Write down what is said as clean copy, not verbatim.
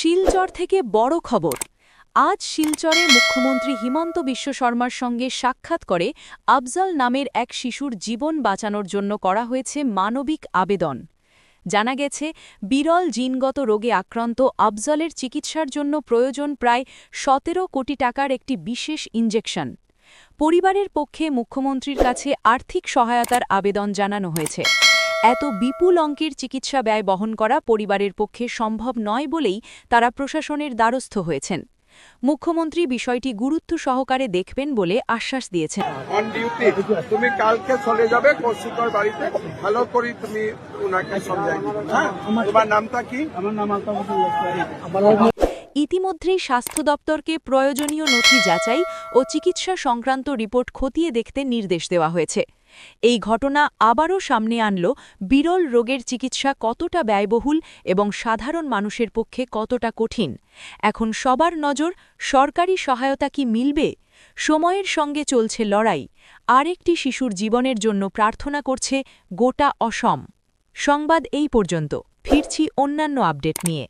শিলচর থেকে বড় খবর। আজ শিলচরে মুখ্যমন্ত্রী হিমন্ত বিশ্ব শর্মার সঙ্গে সাক্ষাৎ করে আফজল নামের এক শিশুর জীবন বাঁচানোর জন্য করা হয়েছে মানবিক আবেদন। জানা গেছে, বিরল জিনগত রোগে আক্রান্ত আফজলের চিকিৎসার জন্য প্রয়োজন প্রায় ১৭ কোটি টাকার একটি বিশেষ ইনজেকশন। পরিবারের পক্ষে মুখ্যমন্ত্রীর কাছে আর্থিক সহায়তার আবেদন জানানো হয়েছে। এত বিপুল অঙ্কের চিকিৎসা ব্যয় বহন করা পরিবারের পক্ষে সম্ভব নয় বলেই তারা প্রশাসনের দ্বারস্থ হয়েছেন। মুখ্যমন্ত্রী বিষয়টি গুরুত্ব সহকারে দেখবেন বলে আশ্বাস দিয়েছেন। অন ডিউটি তুমি কালকে চলে যাবে কৌশিকর বাড়িতে, ভালো করে তুমি ওনাকে সমঝাই দিবে। হ্যাঁ, তোমার নামটা কি? আমার নাম আলতাফ। ইতিমধ্যেই স্বাস্থ্য দপ্তরকে প্রয়োজনীয় নথি যাচাই ও চিকিৎসা সংক্রান্ত রিপোর্ট খতিয়ে দেখতে নির্দেশ দেওয়া হয়েছে। এই ঘটনা আবারও সামনে আনল বিরল রোগের চিকিৎসা কতটা ব্যয়বহুল এবং সাধারণ মানুষের পক্ষে কতটা কঠিন। এখন সবার নজর, সরকারি সহায়তা কি মিলবে? সময়ের সঙ্গে চলছে লড়াই। আরেকটি শিশুর জীবনের জন্য প্রার্থনা করছে গোটা অসম। সংবাদ এই পর্যন্ত। ফিরছি অন্যান্য আপডেট নিয়ে।